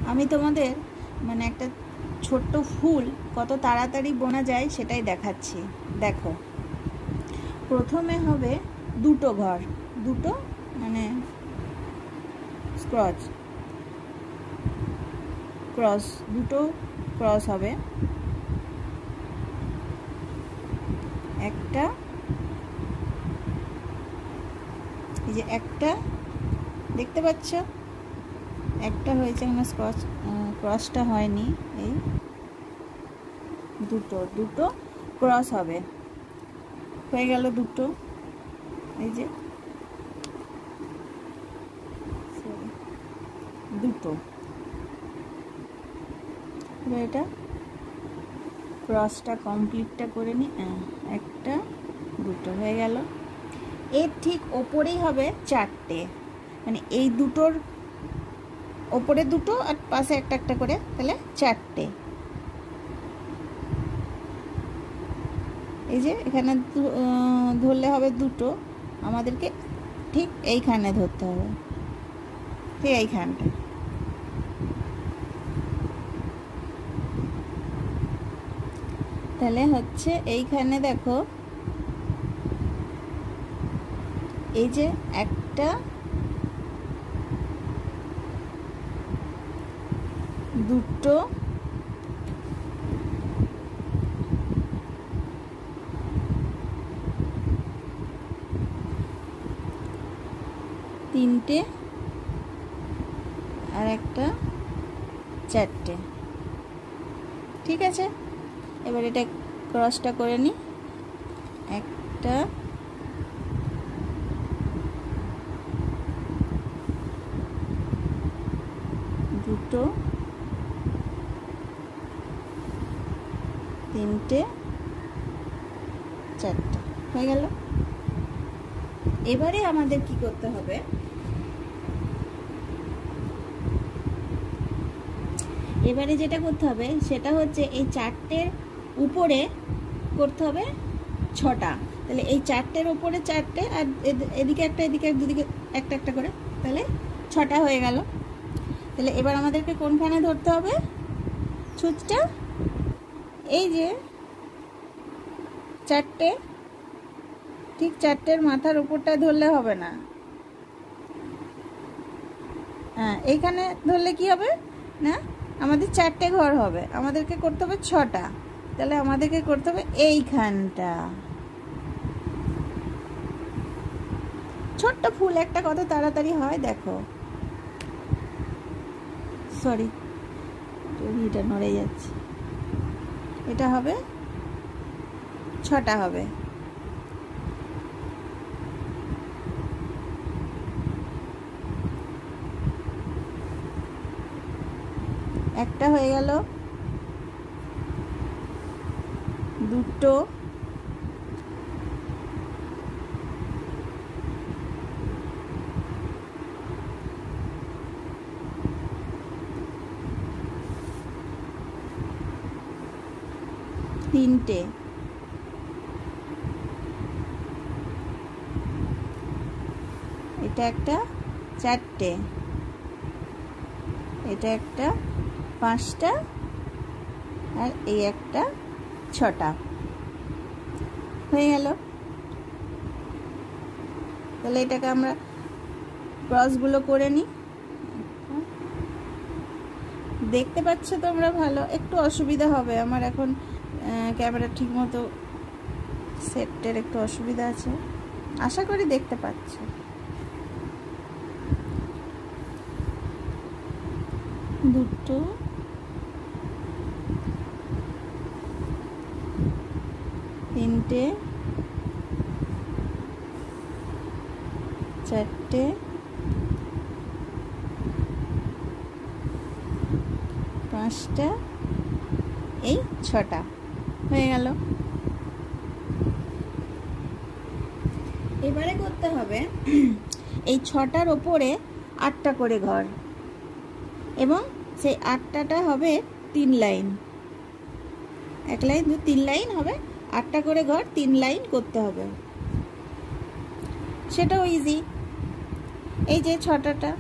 আমি তোমাদের মানে একটা ছোট্ট ফুল কত তাড়াতাড়ি বোনা যায় সেটাই দেখাচ্ছি। দেখো, প্রথমে হবে দুটো ঘর, দুটো মানে ক্রস, দুটো ক্রস হবে, একটা, এই যে একটা দেখতে পাচ্ছ, একটা হয়েছে, এখানে ক্রসটা হয়নি, এই দুটো ক্রস হবে, হয়ে গেল দুটো, এই যে দুটো, এবার এটা ক্রসটা কমপ্লিটটা করে নি, একটা দুটো হয়ে গেল। এর ঠিক ওপরেই হবে চারটে, মানে এই দুটোর ওপরে দুটো আর পাশে একটা একটা করে, তাহলে চারটে। এই যে এখানে ধরলে হবে দুটো, আমাদেরকে ঠিক এইখানে ধরতে হবে, ঠিক এইখানটা। তাহলে হচ্ছে এইখানে দেখো, এই যে একটা, দুটো, তিনটে, আর একটা, চারটে। ঠিক আছে, এবার এটা ক্রসটা করে নিই, একটা, দুটো, তিনটে, চারটে, হয়ে গেল। এবারে আমাদের কি করতে হবে, এবারে যেটা করতে হবে সেটা হচ্ছে এই চারটের উপরে করতে হবে ছটা। তাহলে এই চারটের উপরে চারটে, আর এদিকে একটা, এদিকে দুদিকে একটা একটা করে, তাহলে ছটা হয়ে গেল। তাহলে এবার আমাদেরকে কোনখানে ধরতে হবে ছুঁচটা, এই যে চারটে, ঠিক চারটের মাথার উপরটা ধরলে হবে না, হ্যাঁ এইখানে ধরলে কি হবে না, আমাদের চারটে ঘর হবে, আমাদেরকে করতে হবে ছটা, তাহলে আমাদেরকে করতে হবে এইখানটা। ছোট্ট ফুল একটা কত তাড়াতাড়ি হয় দেখো, সরি এটা নড়ে যাচ্ছে, এটা হবে ছটা হবে। একটা হয়ে গেল, দুটো, তিনটে, এটা একটা, চারটে, এটা একটা, পাঁচটা, আর এই একটা, ছটা, হয়ে গেল। তাহলে এটাকে আমরা ক্রসগুলো করে নিই। দেখতে পাচ্ছ তোমরা ভালো, একটু অসুবিধা হবে আমার এখন, ক্যামেরা ঠিক মতো সেটের একটু অসুবিধা আছে, আশা করি দেখতে পাচ্ছ। দুটো, তিনটে, চারটে, পাঁচটা, এই ছটা, হয়ে গেল। এবারে করতে হবে এই ছটার ওপরে আটটা করে ঘর, এবং সেই আটটাটা হবে 3 লাইন, এক লাইন 3 লাইন হবে, আটটা করে ঘর 3 লাইন করতে হবে, সেটাও ইজি। এই যে ছটাটা,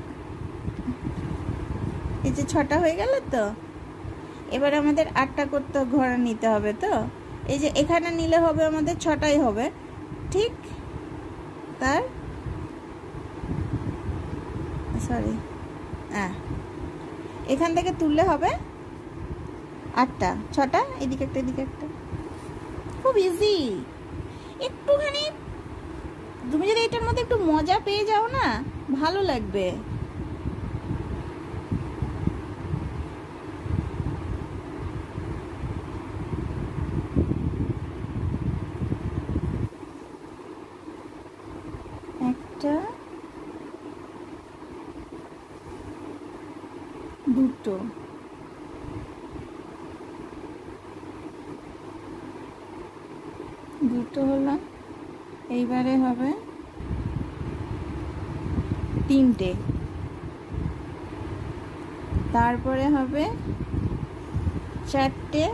এই যে 6টা হয়ে গেল তো। এবার আমাদের 8টা করতে ঘর নিতে হবে তো। এই যে এখানে নিলে হবে আমাদের 6টাই হবে, ঠিক তার সরি এখান থেকে তুললে হবে 8টা, 6টা, এদিকে একটা এদিকে একটা। খুব ইজি। একটুখানি তুমি যদি এটার মধ্যে একটু মজা পেয়ে যাও না, ভালো লাগবে। একটা, দুটো, দুটো হলো, এইবারে হবে 3টে, তারপরে হবে 4টে,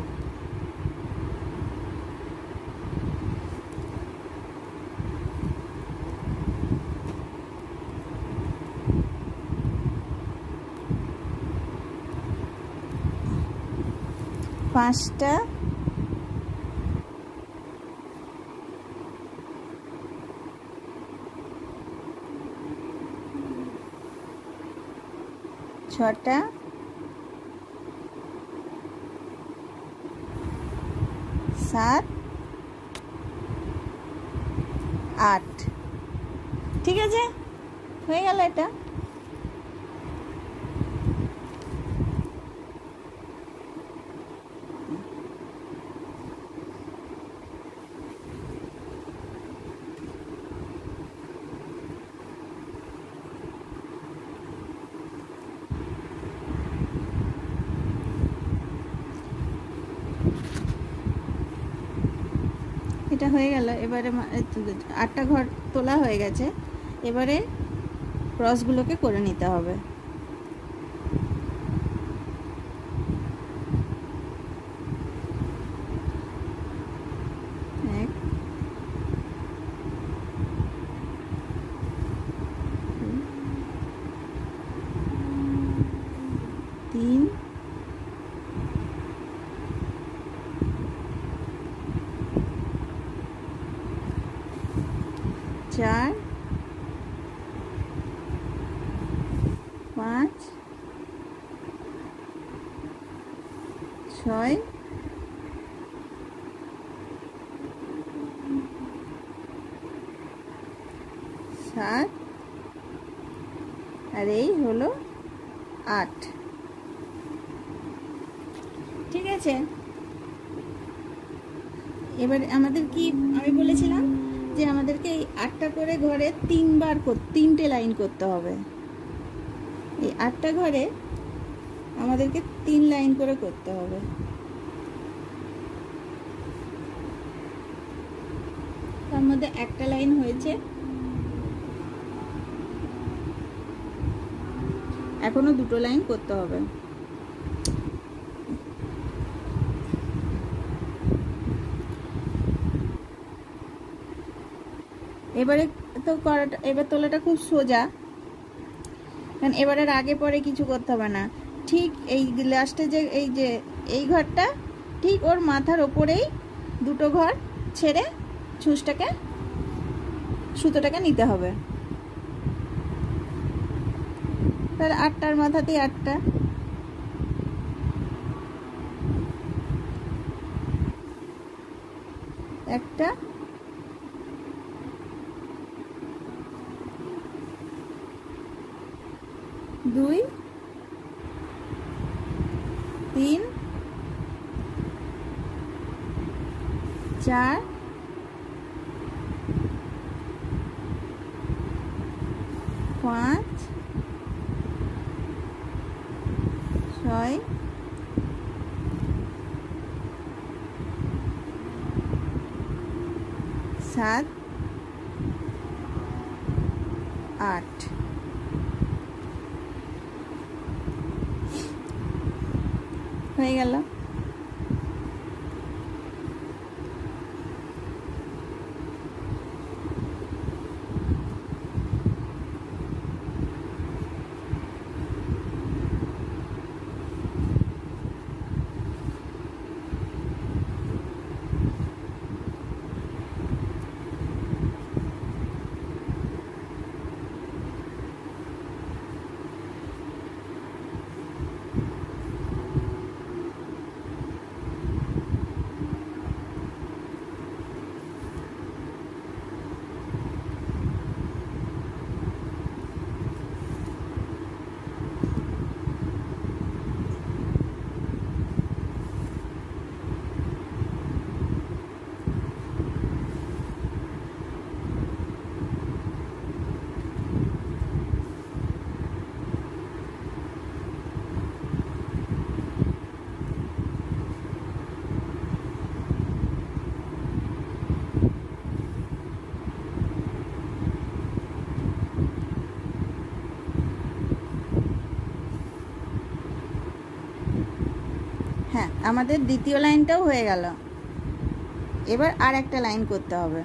পাঁচটা, ছটা, সাত, 8। ঠিক আছে, হয়ে গেল এটা। এটা হয়ে গেল। এবারে 8টা ঘর তোলা হয়ে গেছে। এবারে ক্রসগুলোকে করে নিতে হবে। এক, তিন, চার, 5, 6, 7, আর এই হলো 8। ঠিক আছে, এবার আমাদের কি আমি বলেছিলাম যে আমাদেরকে এই 8টা করে ঘরে 3টে লাইন করতে হবে। এই 8টা ঘরে আমাদেরকে 3 লাইন করে করতে হবে। তার মধ্যে একটা লাইন হয়েছে, এখনো 2টো লাইন করতে হবে। এবারে তো করাটা, এবার তোলাটা খুব সোজা, কারণ এবারের আগে পরে কিছু করতে হবে না। ঠিক এই লাস্টে যে এই ঘরটা, ঠিক ওর মাথার ওপরেই 2টো ঘর ছেড়ে সুতোটাকে নিতে হবে। তাহলে 8টার মাথাতেই 8টা, একটা, দুই, 3, 4, 5, 6, 7, 8। হয়ে গেল। হ্যাঁ, আমাদের দ্বিতীয় লাইনটাও হয়ে গেল। এবার আর একটা লাইন করতে হবে।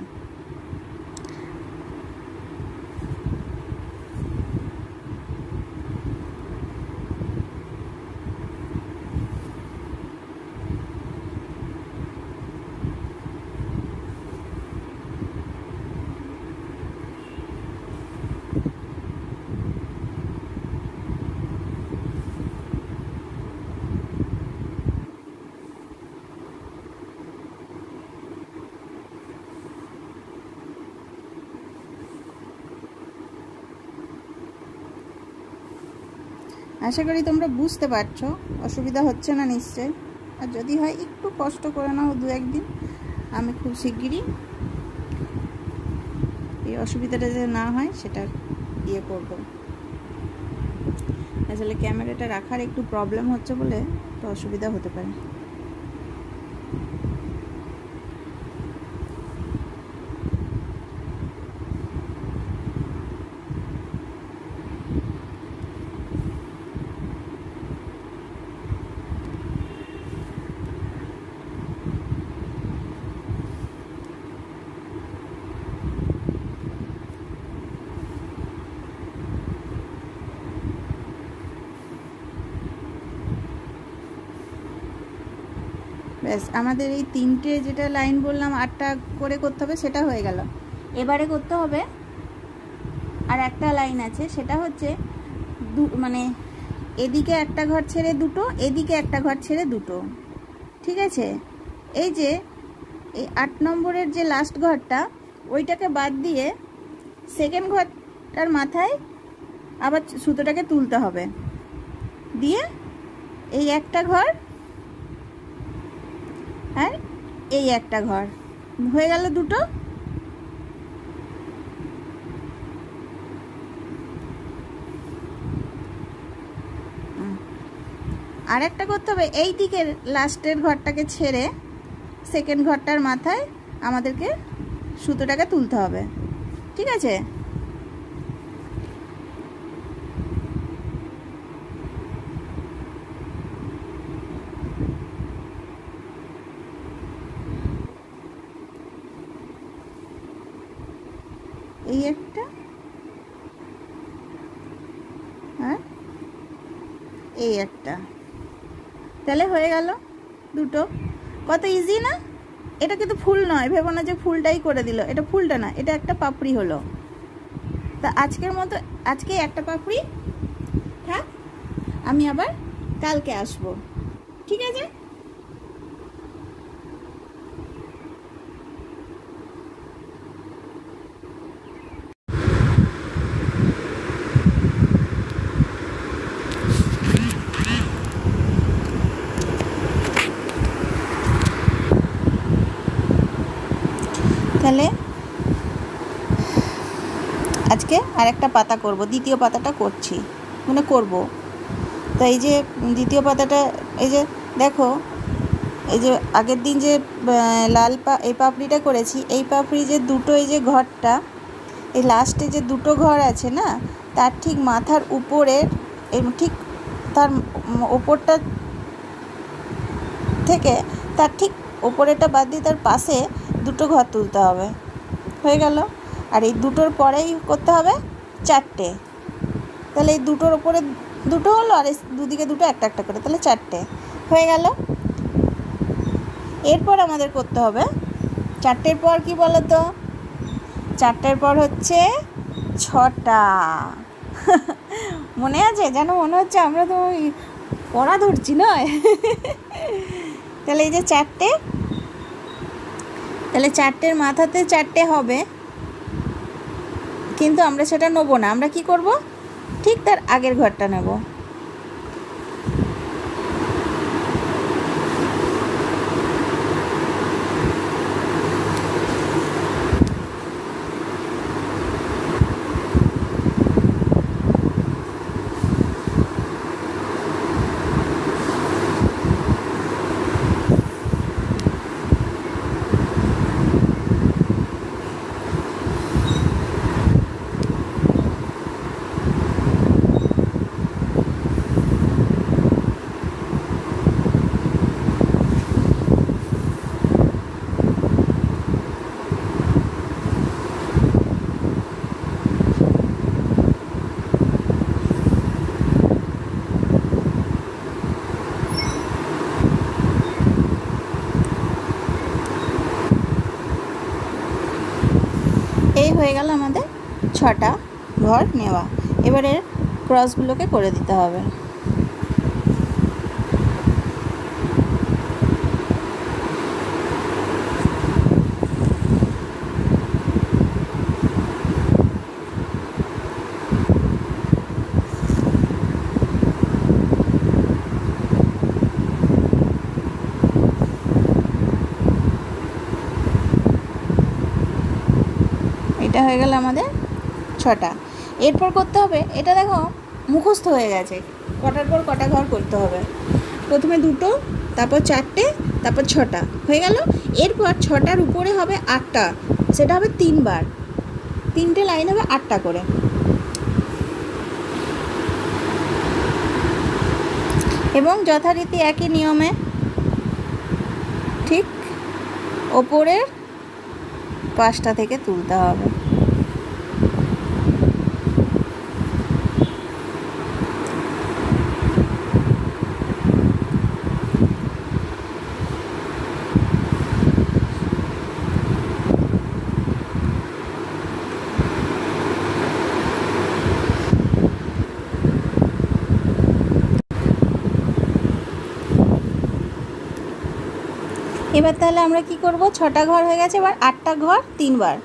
আশা করি তোমরা বুঝতে পারছো, অসুবিধা হচ্ছে না নিশ্চয়। আর যদি হয় একটু কষ্ট করে নাও 2-1 দিন, আমি খুব শিগগিরই এই অসুবিধাটা যে না হয় সেটা ইয়ে করব। আসলে ক্যামেরাটা রাখার একটু প্রবলেম হচ্ছে বলে তো অসুবিধা হতে পারে। ব্যাস, আমাদের এই 3টে যেটা লাইন বললাম 8টা করে করতে হবে, সেটা হয়ে গেল। এবারে করতে হবে আর একটা লাইন আছে, সেটা হচ্ছে মানে এদিকে একটা ঘর ছেড়ে 2টো, এদিকে একটা ঘর ছেড়ে 2টো। ঠিক আছে? এই যে এই 8 নম্বরের যে লাস্ট ঘরটা, ওইটাকে বাদ দিয়ে সেকেন্ড ঘরটার মাথায় আবার সুতোটাকে তুলতে হবে, দিয়ে এই একটা ঘর আর এই একটা ঘর হয়ে গেল 2টো। আর একটা করতে হবে, এই দিকের লাস্টের ঘরটাকে ছেড়ে সেকেন্ড ঘরটার মাথায় আমাদেরকে সুতোটাকে তুলতে হবে। ঠিক আছে? এই একটা আর এই একটা, তাহলে হয়ে গেল 2টো। কত ইজি না? এটা কিন্তু ফুল নয়, ভেবো না যে ফুলটাই করে দিল, এটা ফুলটা না, এটা একটা পাপড়ি হলো। তা আজকের মতো আজকে একটা পাপড়ি থাক, আমি আবার কালকে আসবো। ঠিক আছে? তাহলে আজকে আরেকটা পাতা করব, দ্বিতীয় পাতাটা করছি, মানে করব। তো এই যে দ্বিতীয় পাতাটা, এই যে দেখো, এই যে আগের দিন যে লাল এই পাপড়িটা করেছি, এই পাপড়ি যে 2টো, এই যে ঘরটা, এই লাস্টে যে 2টো ঘর আছে না, তার ঠিক মাথার উপরের, ঠিক তার ওপরটা থেকে তার ঠিক ওপরেরটা বাদ দিয়ে তার পাশে 2টো ঘর তুলতে হবে। হয়ে গেল। আর এই 2টোর পরেই করতে হবে 4টে। তাহলে এই 2টোর ওপরে 2টো হলো, আর এই দুদিকে 2টো, একটা একটা করে, তাহলে 4টে হয়ে গেল। এরপর আমাদের করতে হবে 4টের পর কি বলো তো? 4টের পর হচ্ছে 6টা। মনে আছে? যেন মনে হচ্ছে আমরা তো পড়া ধরছি নয়। তাহলে এই যে 4টে, তাহলে 4টের মাথাতে 4টে হবে, কিন্তু আমরা সেটা নেব না। আমরা কি করব? ঠিক তার আগের ঘরটা নেব। হয়ে গেল আমাদের 6টা ঘর নেওয়া। এবারে ক্রসগুলোকে করে দিতে হবে। এটা হয়ে গেল আমাদের 6টা। এরপর করতে হবে, এটা দেখো মুখস্থ হয়ে গেছে, কটার পর কটা ঘর করতে হবে। প্রথমে 2টো, তারপর 4টে, তারপর 6টা হয়ে গেল। এরপর 6টার উপরে হবে 8টা, সেটা হবে 3বার, 3টে লাইন হবে 8টা করে। এবং যথারীতি একই নিয়মে ঠিক ওপরের 5টা থেকে তুলতে হবে। এবার তাহলে আমরা কি করব, 6টা ঘর হয়ে গেছে, এবার 8টা ঘর 3বার।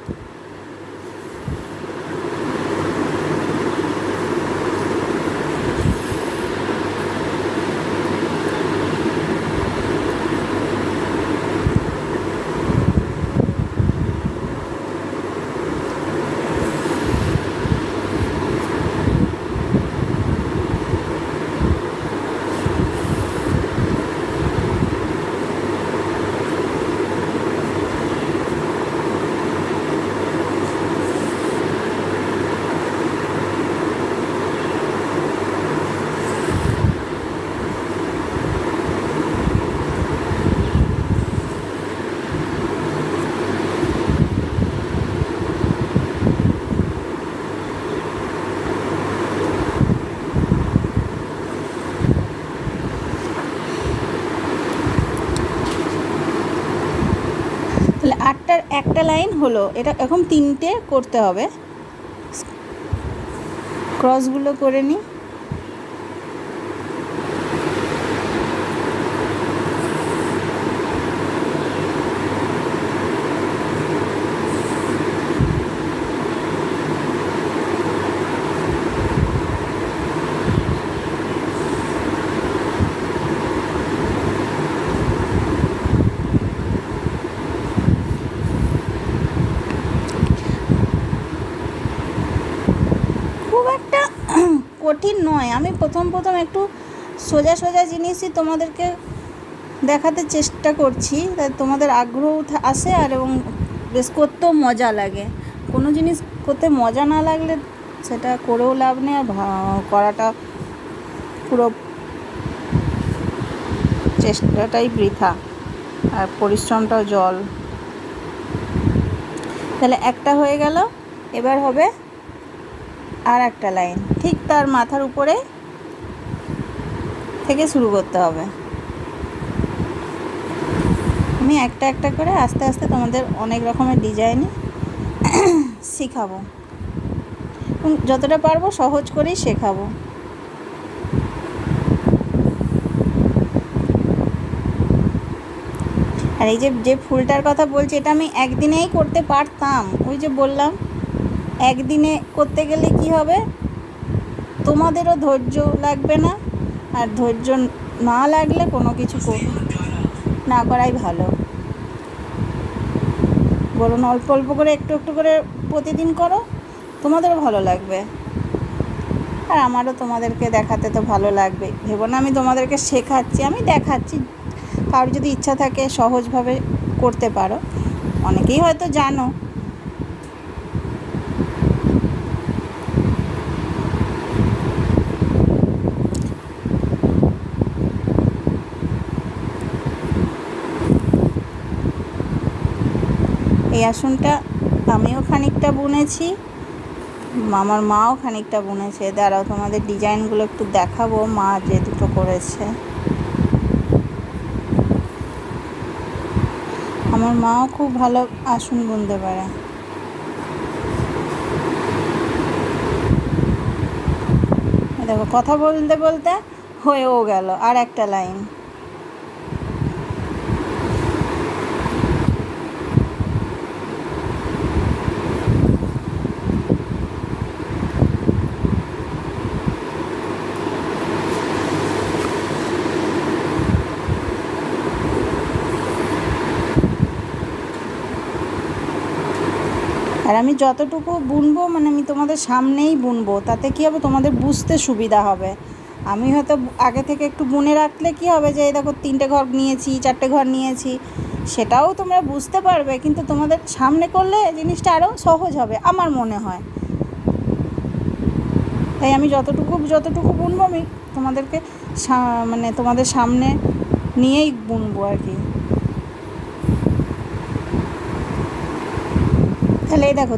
তাহলে 8টার একটা লাইন হলো, এটা এখন 3টে করতে হবে। ক্রসগুলো করে নিই। কঠিন নয়, আমি প্রথম একটু সোজা সোজা জিনিসই তোমাদেরকে দেখাতে চেষ্টা করছি, তাই তোমাদের আগ্রহ আসে আর এবং বেশ করতেও মজা লাগে। কোনো জিনিস করতে মজা না লাগলে সেটা করেও লাভ নেই, আর করাটা পুরো চেষ্টাটাই বৃথা আর পরিশ্রমটাও জল। তাহলে একটা হয়ে গেল, এবার হবে আর একটা লাইন, ঠিক তার মাথার উপরে থেকে শুরু করতে হবে। আমি একটা একটা করে আস্তে আস্তে তোমাদের অনেক রকমের ডিজাইনে শেখাবো, এবং যতটা পারবো সহজ করেই শেখাবো। আর এই যে ফুলটার কথা বলছি, এটা আমি একদিনেই করতে পারতাম, ওই যে বললাম একদিনে করতে গেলে কি হবে, তোমাদেরও ধৈর্য লাগবে না, আর ধৈর্য না লাগলে কোনো কিছু না করাই ভালো। বলুন, অল্প অল্প করে একটু একটু করে প্রতিদিন করো, তোমাদেরও ভালো লাগবে, আর আমারও তোমাদেরকে দেখাতে তো ভালো লাগবে। ভেবো না আমি তোমাদেরকে শেখাচ্ছি, আমি দেখাচ্ছি। কারোর যদি ইচ্ছা থাকে সহজভাবে করতে পারো, অনেকেই হয়তো জানো। এই আসনটা আমিও খানিকটা বুনেছি, আমার মাও খানিকটা বুনেছে। দাঁড়াও তোমাদের ডিজাইনগুলো একটু দেখাবো, মা যে দুটো করেছে। আমার মাও খুব ভালো আসন বুনতে পারে। দেখো কথা বলতে বলতে হয়েও গেল আর একটা লাইন। আর আমি যতটুকু বুনবো মানে আমি তোমাদের সামনেই বুনবো, তাতে কী হবে তোমাদের বুঝতে সুবিধা হবে। আমি হয়তো আগে থেকে একটু বুনে রাখলে কী হবে যে এই দেখো 3টে ঘর নিয়েছি 4টে ঘর নিয়েছি, সেটাও তোমরা বুঝতে পারবে, কিন্তু তোমাদের সামনে করলে জিনিসটা আরও সহজ হবে আমার মনে হয়। তাই আমি যতটুকু বুনবো আমি তোমাদেরকে মানে তোমাদের সামনে নিয়েই বুনবো আর কি। তাহলে এই দেখো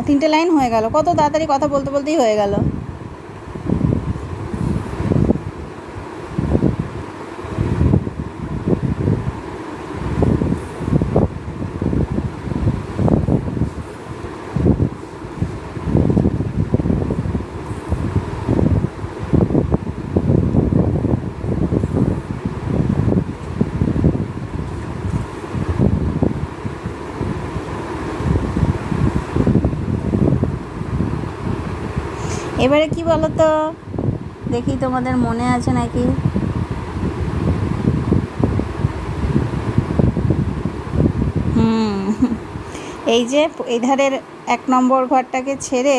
3টে লাইন হয়ে গেল, কত তাড়াতাড়ি কথা বলতে বলতেই হয়ে গেল। এবারে কি বলো তো, দেখি তোমাদের মনে আছে নাকি। এই যে এই ধারের 1 নম্বর ঘরটাকে ছেড়ে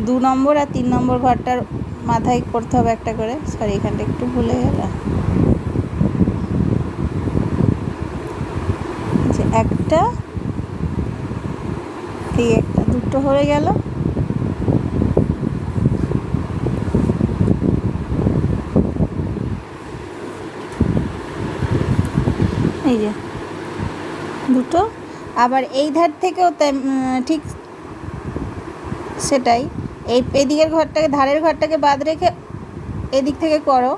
2 নম্বর আর 3 নম্বর ঘরটার মাথায় করতে হবে একটা করে। সরি, এখানটা একটু ভুলে গেলাম। যে একটা এই একটা 2টো হয়ে গেল। এই যে 2টো, আবার এই ধার থেকেও ঠিক সেটাই, এদিকের ঘরটাকে ধারের ঘরটাকে বাদ রেখে এদিক থেকে করো।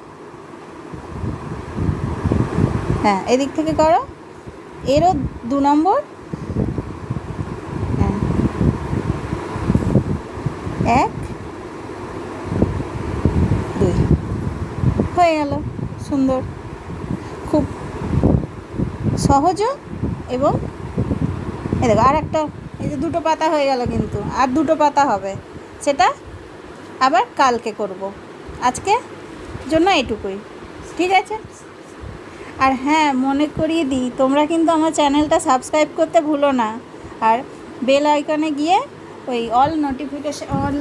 হ্যাঁ, এদিক থেকে করো, এরও 2 নম্বর। হ্যাঁ, 1 2 হয়ে গেল। সুন্দর, খুব সহজও। এবং এই দেখো আর একটা, এই যে 2টো পাতা হয়ে গেল, কিন্তু আর 2টো পাতা হবে, সেটা আবার কালকে করব। আজকে জন্য এটুকুই, ঠিক আছে। আর হ্যাঁ, মনে করিয়ে দিই, তোমরা কিন্তু আমার চ্যানেলটা সাবস্ক্রাইব করতে ভুলো না, আর বেল আইকনে গিয়ে ওই অল নোটিফিকেশান অল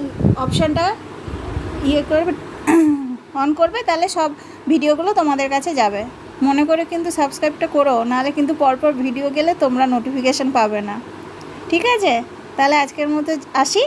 অপশানটা করবে, অন করবে, তাহলে সব ভিডিওগুলো তোমাদের কাছে যাবে। মনে করে কিন্তু সাবস্ক্রাইবটা করো, নাহলে কিন্তু পরপর ভিডিও গেলে তোমরা নোটিফিকেশান পাবে না, ঠিক আছে। তাহলে আজকের মতো আসি।